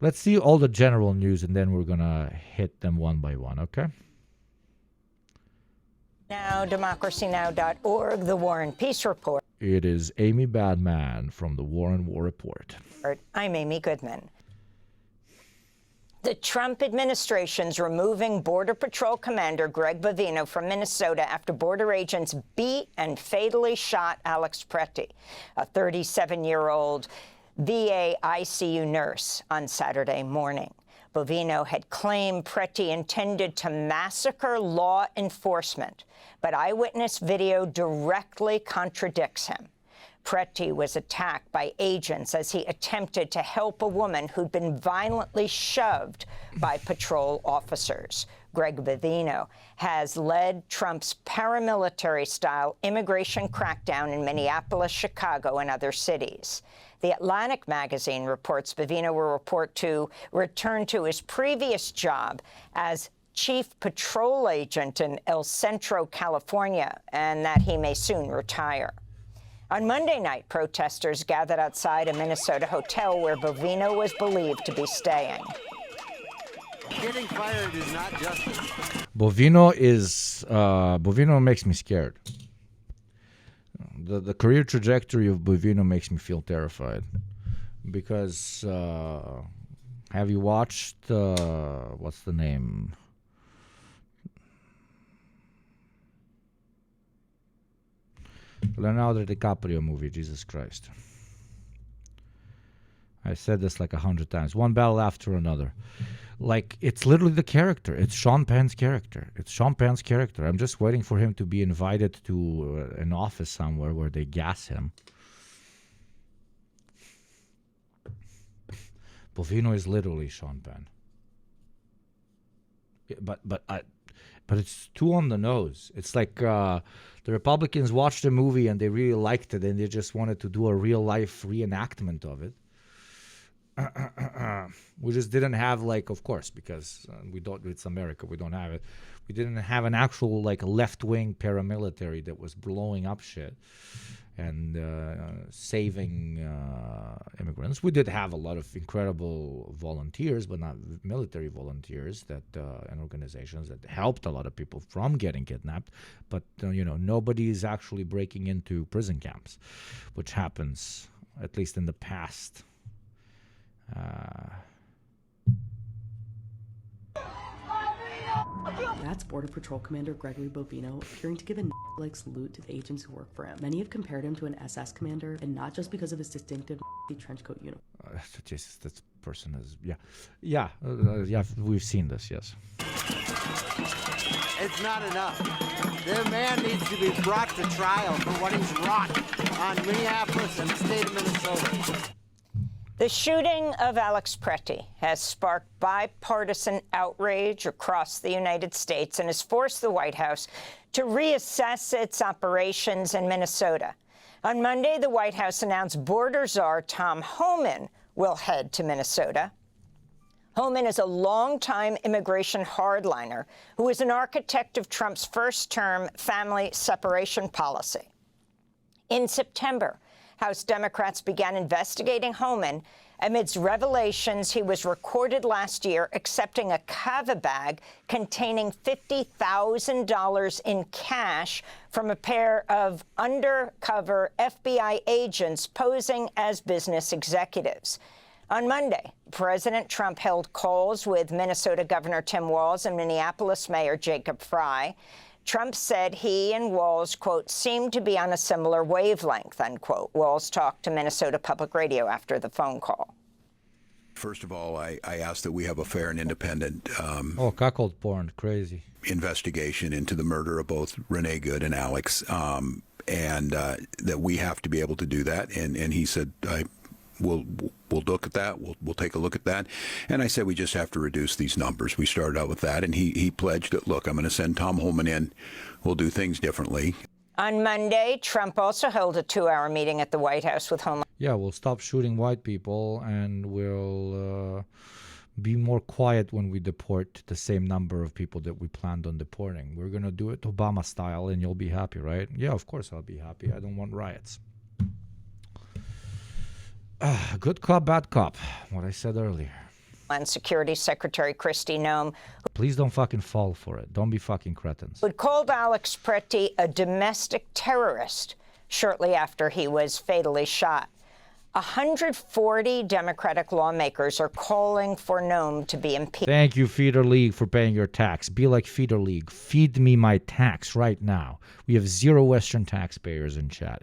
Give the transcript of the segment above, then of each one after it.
Let's see all the general news, and then we're going to hit them one by one, okay? Now, democracynow.org, the War and Peace Report. It is Amy Badman from the War and War Report. I'm Amy Goodman. The Trump administration's removing Border Patrol Commander Greg Bovino from Minnesota after border agents beat and fatally shot Alex Preti, a 37-year-old VA ICU nurse, on Saturday morning. Bovino had claimed Preti intended to massacre law enforcement, but eyewitness video directly contradicts him. Preti was attacked by agents as he attempted to help a woman who'd been violently shoved by patrol officers. Greg Bovino has led Trump's paramilitary-style immigration crackdown in Minneapolis, Chicago, and other cities. The Atlantic magazine reports Bovino will return to his previous job as chief patrol agent in El Centro, California, and that he may soon retire. On Monday night, protesters gathered outside a Minnesota hotel where Bovino was believed to be staying. Getting fired is not justice. Bovino makes me scared. The career trajectory of Bovino makes me feel terrified. Because, have you watched, what's the name? Leonardo DiCaprio movie, Jesus Christ. I said this like 100 times. One battle after another. Like, it's literally the character. It's Sean Penn's character. I'm just waiting for him to be invited to an office somewhere where they gas him. Bovino is literally Sean Penn. But it's too on the nose. It's like the Republicans watched the movie and they really liked it and they just wanted to do a real-life reenactment of it. We just didn't have, like, of course, because it's America, we don't have it. We didn't have an actual, like, left-wing paramilitary that was blowing up shit and saving immigrants. We did have a lot of incredible volunteers, but not military volunteers and organizations that helped a lot of people from getting kidnapped. But, nobody is actually breaking into prison camps, which happens, at least in the past. That's Border Patrol Commander Gregory Bovino appearing to give a like salute to the agents who work for him. Many have compared him to an SS commander, and not just because of his distinctive trench coat uniform. Jesus, this person is yeah. We've seen this. Yes. It's not enough. The man needs to be brought to trial for what he's wrought on Minneapolis and the state of Minnesota. The shooting of Alex Preti has sparked bipartisan outrage across the United States and has forced the White House to reassess its operations in Minnesota. On Monday, the White House announced border czar Tom Homan will head to Minnesota. Homan is a longtime immigration hardliner who is an architect of Trump's first-term family separation policy. In September, House Democrats began investigating Homan amidst revelations he was recorded last year accepting a kava bag containing $50,000 in cash from a pair of undercover FBI agents posing as business executives. On Monday, President Trump held calls with Minnesota Governor Tim Walz and Minneapolis Mayor Jacob Frey. Trump said he and Walz, quote, seemed to be on a similar wavelength, unquote. Walz talked to Minnesota Public Radio after the phone call. First of all, I ask that we have a fair and independent cuckold porn, crazy investigation into the murder of both Renee Good and Alex, and that we have to be able to do that. And he said, We'll look at that. We'll take a look at that. And I said we just have to reduce these numbers. We started out with that, and he pledged that, look, I'm going to send Tom Homan in. We'll do things differently. On Monday, Trump also held a 2-hour meeting at the White House with Homan. Yeah, we'll stop shooting white people, and we'll be more quiet when we deport the same number of people that we planned on deporting. We're going to do it Obama style, and you'll be happy, right? Yeah, of course I'll be happy. I don't want riots. Good cop, bad cop. What I said earlier. and Security Secretary Kristi Noem, Please don't fucking fall for it. Don't be fucking cretins. who had called Alex Preti a domestic terrorist shortly after he was fatally shot. 140 Democratic lawmakers are calling for Noem to be impeached. Thank you, Feeder League, for paying your tax. Be like Feeder League. Feed me my tax right now. We have 0 Western taxpayers in chat.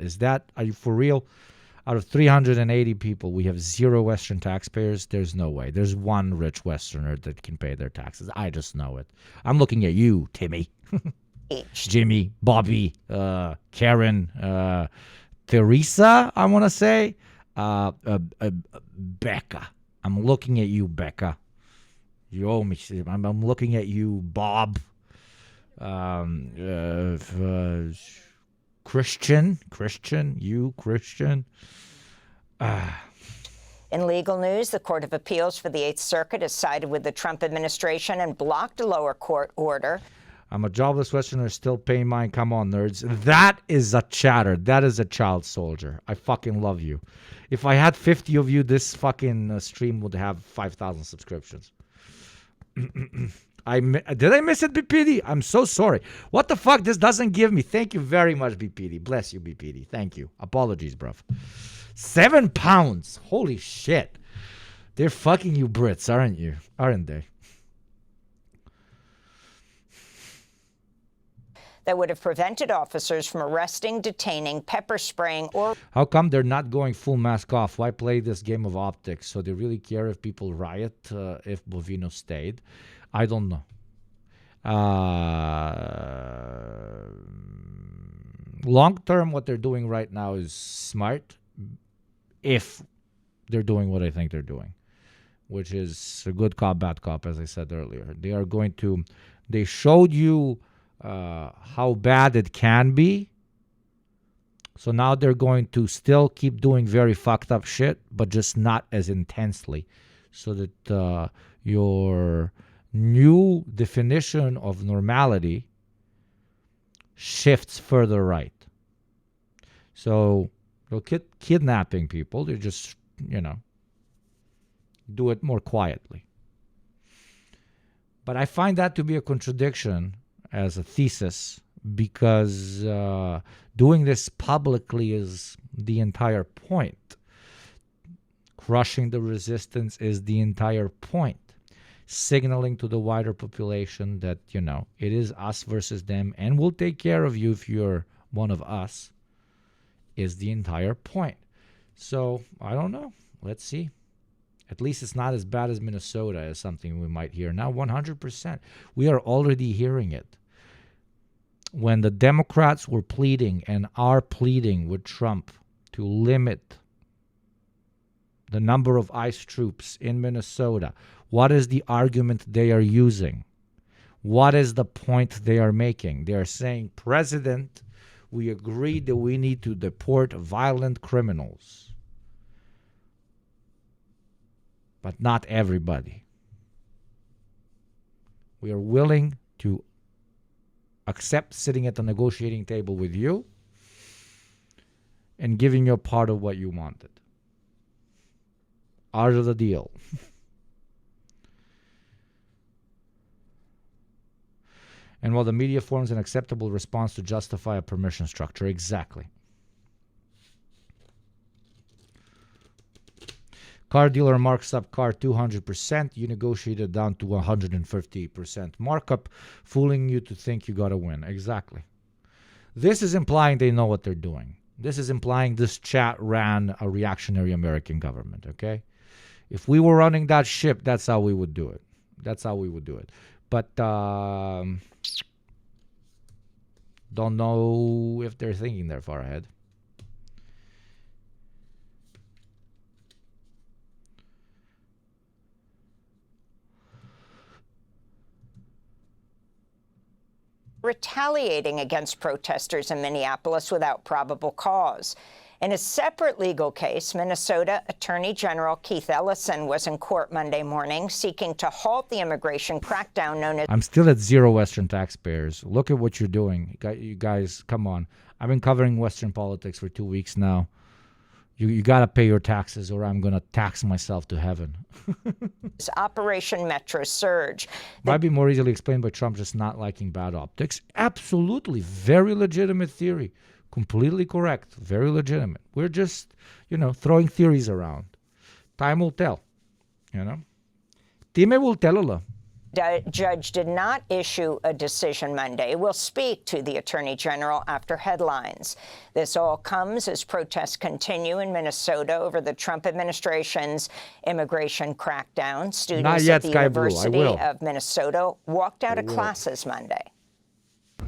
Are you for real? Out of 380 people, we have 0 Western taxpayers. There's no way. There's one rich Westerner that can pay their taxes. I just know it. I'm looking at you, Timmy. Jimmy, Bobby, Karen, Teresa, I want to say. Becca. I'm looking at you, Becca. You owe me. I'm looking at you, Bob. Christian. You, Christian. In legal news, the Court of Appeals for the Eighth Circuit has sided with the Trump administration and blocked a lower court order. I'm a jobless Westerner still paying mine. Come on, nerds. That is a chatter. That is a child soldier. I fucking love you. If I had 50 of you, this fucking stream would have 5,000 subscriptions. Did I miss it, BPD? I'm so sorry. What the fuck? This doesn't give me. Thank you very much, BPD. Bless you, BPD. Thank you. Apologies, bruv. 7 pounds. Holy shit. They're fucking you Brits, aren't you? Aren't they? That would have prevented officers from arresting, detaining, pepper spraying, or... How come they're not going full mask off? Why play this game of optics? So they really care if people riot if Bovino stayed? I don't know. Long term, what they're doing right now is smart if they're doing what I think they're doing, which is a good cop, bad cop, as I said earlier. They showed you how bad it can be. So now they're going to still keep doing very fucked up shit, but just not as intensely, so that your new definition of normality shifts further right. So they'll kidnapping people. They just, do it more quietly. But I find that to be a contradiction as a thesis, because doing this publicly is the entire point. Crushing the resistance is the entire point. Signaling to the wider population that, it is us versus them, and we'll take care of you if you're one of us, is the entire point. So, I don't know. Let's see. At least it's not as bad as Minnesota, as something we might hear now. 100%. We are already hearing it. When the Democrats were pleading and are pleading with Trump to limit the number of ICE troops in Minnesota, what is the argument they are using? What is the point they are making? They are saying, President, we agreed that we need to deport violent criminals. But not everybody. We are willing to accept sitting at the negotiating table with you and giving you a part of what you wanted. Art of the deal. And while the media forms an acceptable response to justify a permission structure. Exactly. Car dealer marks up car 200%. You negotiated down to 150% markup, fooling you to think you got to win. Exactly. This is implying they know what they're doing. This is implying this chat ran a reactionary American government, okay? If we were running that ship, that's how we would do it. That's how we would do it. But don't know if they're thinking that far ahead. Retaliating against protesters in Minneapolis without probable cause. In a separate legal case, Minnesota Attorney General Keith Ellison was in court Monday morning seeking to halt the immigration crackdown known as... I'm still at 0 Western taxpayers. Look at what you're doing. You guys, come on. I've been covering Western politics for 2 weeks now. You got to pay your taxes or I'm going to tax myself to heaven. Operation Metro Surge. Might be more easily explained by Trump just not liking bad optics. Absolutely. Very legitimate theory. Completely correct. Very legitimate. We're just, throwing theories around. Time will tell, Time will tell. Judge did not issue a decision Monday. We'll speak to the Attorney General after headlines. This all comes as protests continue in Minnesota over the Trump administration's immigration crackdown. Students at the University of Minnesota walked out of classes Monday.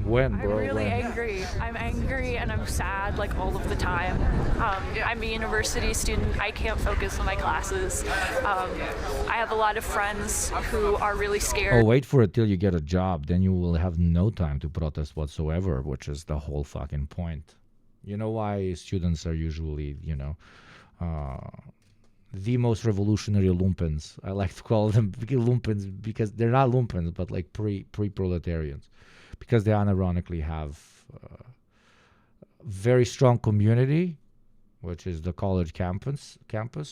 When, bro? I'm really when? angry. I'm angry and I'm sad like all of the time. I'm a university student. I can't focus on my classes. I have a lot of friends who are really scared. Oh, wait for it till you get a job. Then you will have no time to protest whatsoever, which is the whole fucking point. You know why students are usually, the most revolutionary lumpens. I like to call them lumpens because they're not lumpens, but like pre-proletarians. Because they unironically have very strong community, which is the college campus,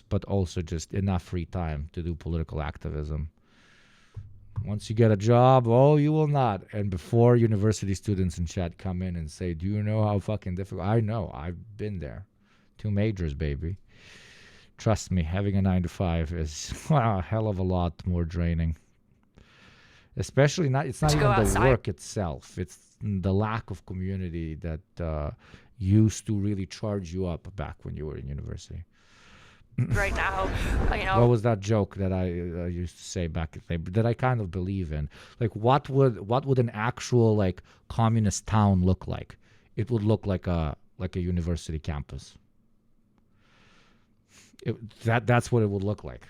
but also just enough free time to do political activism. Once you get a job, you will not. And before university students in chat come in and say, do you know how fucking difficult? I know. I've been there. 2 majors, baby. Trust me, having a 9-to-5 is a hell of a lot more draining. Especially it's not even the work itself. It's the lack of community that used to really charge you up back when you were in university. Right now, What was that joke that I used to say back in the day that I kind of believe in? Like, what would an actual communist town look like? It would look like a university campus. That's what it would look like.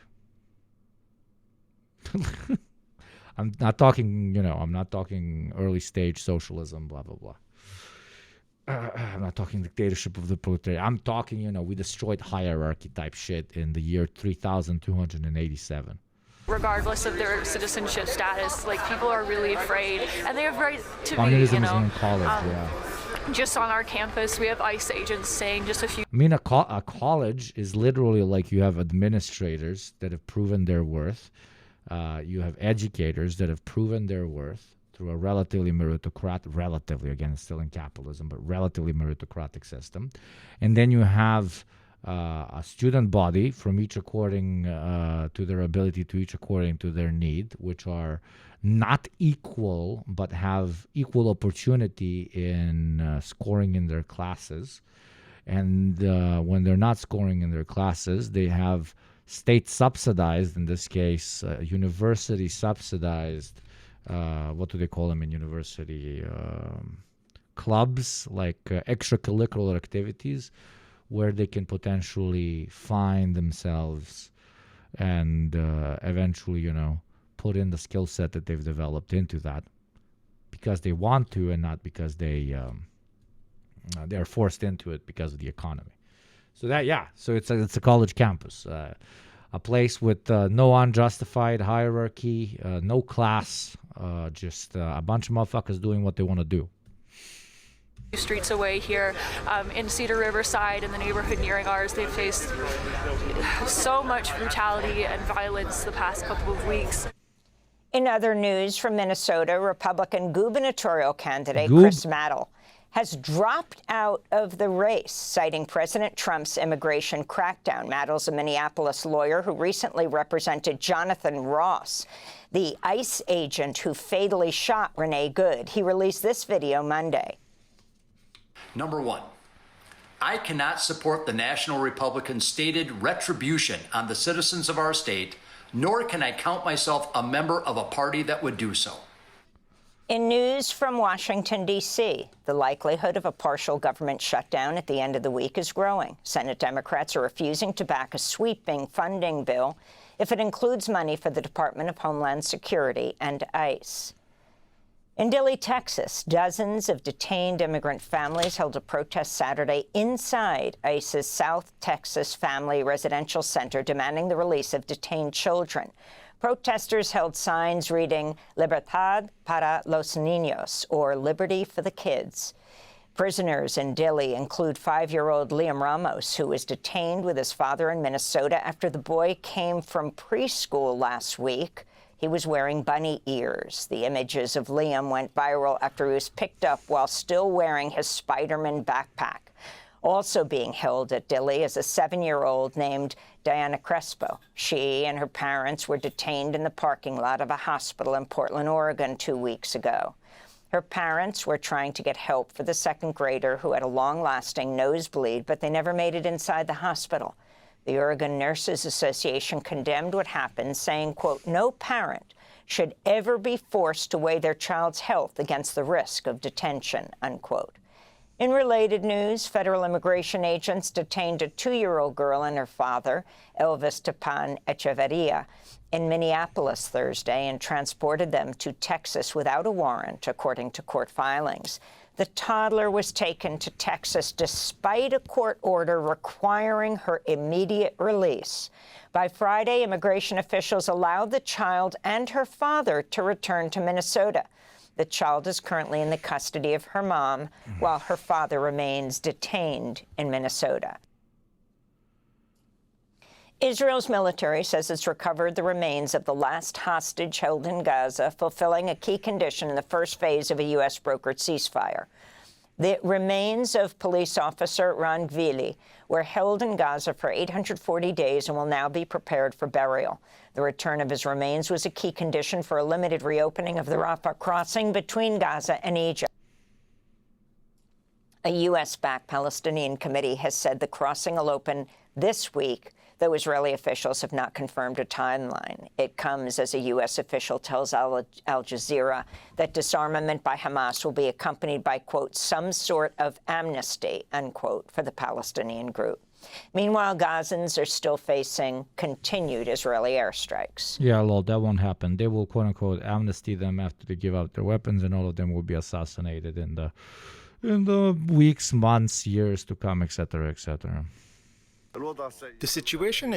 I'm not talking, I'm not talking early stage socialism, blah, blah, blah. I'm not talking dictatorship of the proletariat. I'm talking, we destroyed hierarchy type shit in the year 3287. Regardless of their citizenship status, people are really afraid, and they have right to Communism be, is in college, yeah. Just on our campus, we have ICE agents saying just a few. I mean, a college is literally like you have administrators that have proven their worth. You have educators that have proven their worth through a relatively, again, it's still in capitalism, but relatively meritocratic system. And then you have a student body from each according to their ability, to each according to their need, which are not equal, but have equal opportunity in scoring in their classes. And when they're not scoring in their classes, they have state subsidized, in this case, university subsidized, what do they call them in university? Clubs, like extracurricular activities, where they can potentially find themselves and eventually, put in the skill set that they've developed into that because they want to and not because they're forced into it because of the economy. So so it's a college campus, a place with no unjustified hierarchy, no class, just a bunch of motherfuckers doing what they want to do. Streets away here in Cedar Riverside, in the neighborhood nearing ours, they've faced so much brutality and violence the past couple of weeks. In other news from Minnesota, Republican gubernatorial candidate Chris Mattel has dropped out of the race, citing President Trump's immigration crackdown. Mattel's a Minneapolis lawyer who recently represented Jonathan Ross, the ICE agent who fatally shot Renee Good. He released this video Monday. Number one, I cannot support the National Republicans' stated retribution on the citizens of our state, nor can I count myself a member of a party that would do so. In news from Washington, D.C., the likelihood of a partial government shutdown at the end of the week is growing. Senate Democrats are refusing to back a sweeping funding bill if it includes money for the Department of Homeland Security and ICE. In Dilley, Texas, dozens of detained immigrant families held a protest Saturday inside ICE's South Texas Family Residential Center, demanding the release of detained children. Protesters held signs reading "Libertad para los niños," or "Liberty for the kids." Prisoners in Dili include 5-year-old Liam Ramos, who was detained with his father in Minnesota after the boy came from preschool last week. He was wearing bunny ears. The images of Liam went viral after he was picked up while still wearing his Spider-Man backpack. Also being held at Dili is a 7-year-old named Diana Crespo. She and her parents were detained in the parking lot of a hospital in Portland, Oregon 2 weeks ago. Her parents were trying to get help for the second grader who had a long-lasting nosebleed, but they never made it inside the hospital. The Oregon Nurses Association condemned what happened, saying, quote, "No parent should ever be forced to weigh their child's health against the risk of detention," unquote. In related news, federal immigration agents detained a 2-year-old girl and her father, Elvis Tapan Echeverria, in Minneapolis Thursday and transported them to Texas without a warrant, according to court filings. The toddler was taken to Texas despite a court order requiring her immediate release. By Friday, immigration officials allowed the child and her father to return to Minnesota. The child is currently in the custody of her mom, while her father remains detained in Minnesota. Israel's military says it's recovered the remains of the last hostage held in Gaza, fulfilling a key condition in the first phase of a U.S.-brokered ceasefire. The remains of police officer Ron Gvili were held in Gaza for 840 days and will now be prepared for burial. The return of his remains was a key condition for a limited reopening of the Rafah crossing between Gaza and Egypt. A U.S.-backed Palestinian committee has said the crossing will open this week, though Israeli officials have not confirmed a timeline. It comes as a U.S. official tells Al Jazeera that disarmament by Hamas will be accompanied by, quote, "some sort of amnesty," unquote, for the Palestinian group. Meanwhile, Gazans are still facing continued Israeli airstrikes. Yeah, lol, that won't happen. They will, quote-unquote, amnesty them after they give up their weapons, and all of them will be assassinated in the weeks, months, years to come, etc., etc. The situation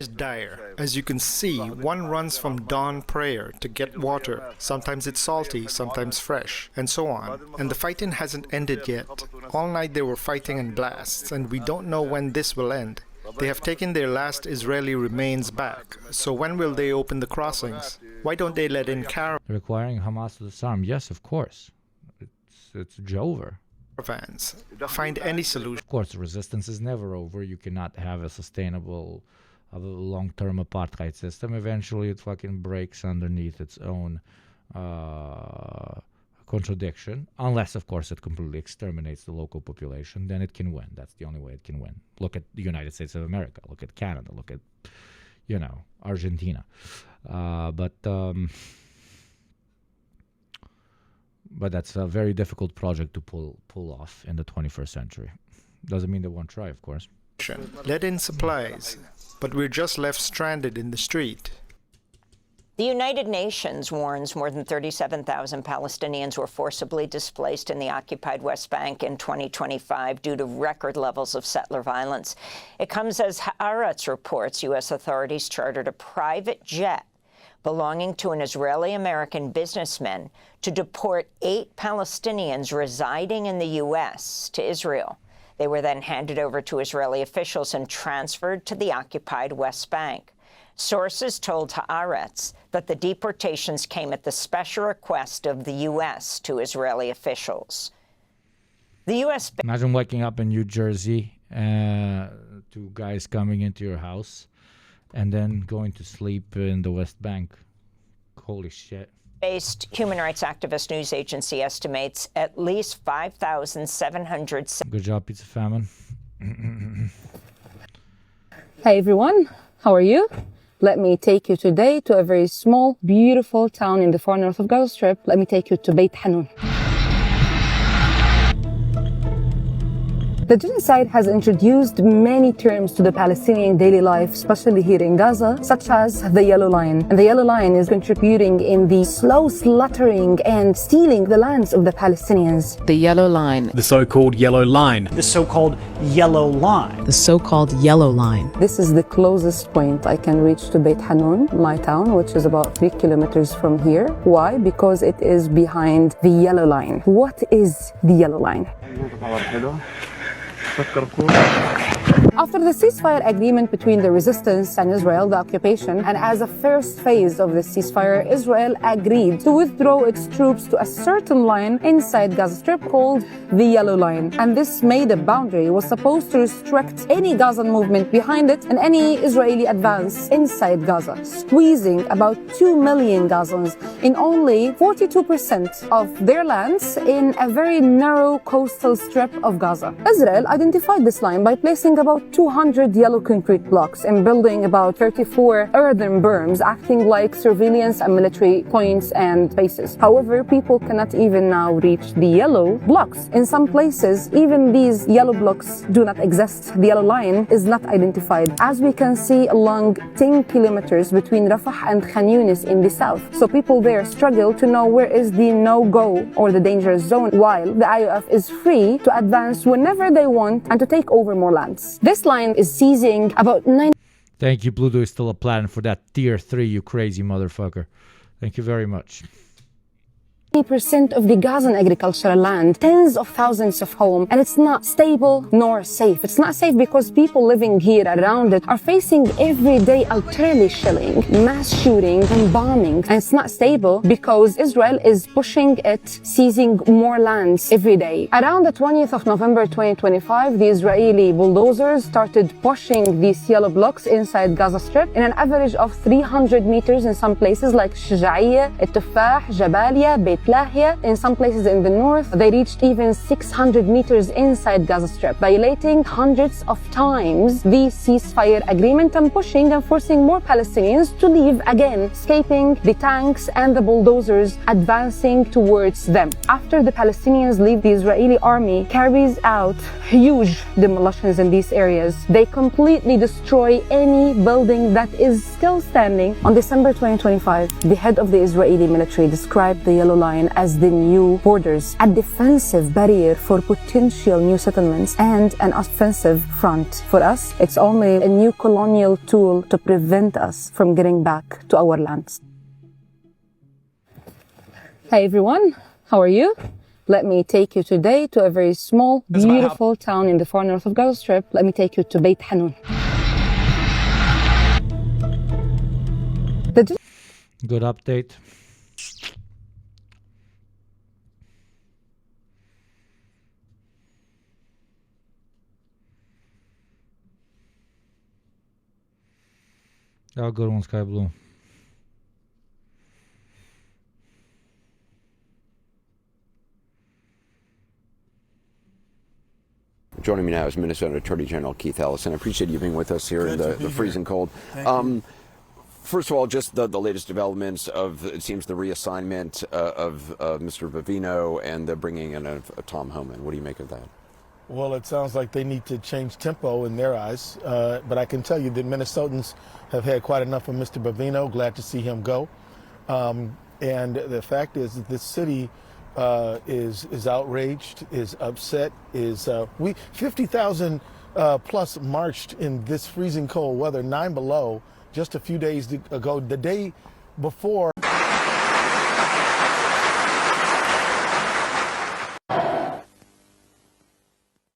is dire. As you can see, one runs from dawn prayer to get water. Sometimes it's salty, sometimes fresh, and so on. And the fighting hasn't ended yet. All night they were fighting and blasts, and we don't know when this will end. They have taken their last Israeli remains back. So when will they open the crossings? Why don't they let in Requiring Hamas to disarm? Yes, of course. It's over. caravans? Find any solution. Of course, resistance is never over. You cannot have a sustainable, long-term apartheid system. Eventually, it fucking breaks underneath its own contradiction. Unless, of course, it completely exterminates the local population. Then it can win. That's the only way it can win. Look at the United States of America. Look at Canada. Look at, Argentina. But that's a very difficult project to pull off in the 21st century. Doesn't mean they won't try, of course. Let in supplies, but we're just left stranded in the street. The United Nations warns more than 37,000 Palestinians were forcibly displaced in the occupied West Bank in 2025 due to record levels of settler violence. It comes as Haaretz reports U.S. authorities chartered a private jet belonging to an Israeli-American businessman to deport 8 Palestinians residing in the U.S. to Israel. They were then handed over to Israeli officials and transferred to the occupied West Bank. Sources told Haaretz that the deportations came at the special request of the U.S. to Israeli officials. The U.S. Imagine waking up in New Jersey to guys coming into your house and then going to sleep in the West Bank. Holy shit. Based human rights activist news agency estimates at least 5,700. Good job, Pizza Famine. Hey everyone, how are you? Let me take you today to a very small, beautiful town in the far north of Gaza Strip. Let me take you to Beit Hanun. The genocide has introduced many terms to the Palestinian daily life, especially here in Gaza, such as the Yellow Line. And the Yellow Line is contributing in the slow slaughtering and stealing the lands of the Palestinians. The Yellow Line. The so-called Yellow Line. The so-called Yellow Line. The so-called Yellow Line. This is the closest point I can reach to Beit Hanun, my town, which is about 3 kilometers from here. Why? Because it is behind the Yellow Line. What is the Yellow Line? After the ceasefire agreement between the resistance and Israel, the occupation, and as a first phase of the ceasefire, Israel agreed to withdraw its troops to a certain line inside Gaza Strip called the Yellow Line. And this made a boundary. It was supposed to restrict any Gaza movement behind it and any Israeli advance inside Gaza, squeezing about 2 million Gazans in only 42% of their lands in a very narrow coastal strip of Gaza. Israel identified this line by placing about 200 yellow concrete blocks and building about 34 earthen berms, acting like surveillance and military points and bases. However, people cannot even now reach the yellow blocks. In some places, even these yellow blocks do not exist. The Yellow Line is not identified, as we can see along 10 kilometers between Rafah and Khan Yunis in the south. So people there struggle to know where is the no-go or the dangerous zone, while the IOF is free to advance whenever they want and to take over more lands. This line is seizing about 9. Thank you, Bluto is still a plan for that tier 3, you crazy motherfucker. Thank you very much. 90% of the Gazan agricultural land, tens of thousands of homes, and it's not stable nor safe. It's not safe because people living here around it are facing everyday artillery shelling, mass shooting and bombing. And it's not stable because Israel is pushing it, seizing more lands every day. Around the 20th of November 2025, the Israeli bulldozers started pushing these yellow blocks inside Gaza Strip in an average of 300 meters in some places like Shuja'iyya, Tufah, Jabalia, Beit Lahia. In some places in the north, they reached even 600 meters inside Gaza Strip, violating hundreds of times the ceasefire agreement and pushing and forcing more Palestinians to leave again, escaping the tanks and the bulldozers advancing towards them. After the Palestinians leave, the Israeli army carries out huge demolitions in these areas. They completely destroy any building that is still standing. On December 2025, the head of the Israeli military described the Yellow Line as the new borders, a defensive barrier for potential new settlements and an offensive front. For us, it's only a new colonial tool to prevent us from getting back to our lands. Hey everyone, how are you? Let me take you today to a very small, beautiful town in the far north of Gaza Strip. Let me take you to Beit Hanun. Good update. Oh, good one, Sky Blue. Joining me now is Minnesota Attorney General Keith Ellison. I appreciate you being with us here in the freezing cold. First of all, just the latest developments of, it seems, the reassignment of Mr. Bavino and the bringing in of Tom Homan. What do you make of that? Well, it sounds like they need to change tempo in their eyes. But I can tell you that Minnesotans have had quite enough of Mr. Bavino. Glad to see him go. And the fact is that this city is outraged, is upset, is 50,000 plus marched in this freezing cold weather, 9 below, just a few days ago. The day before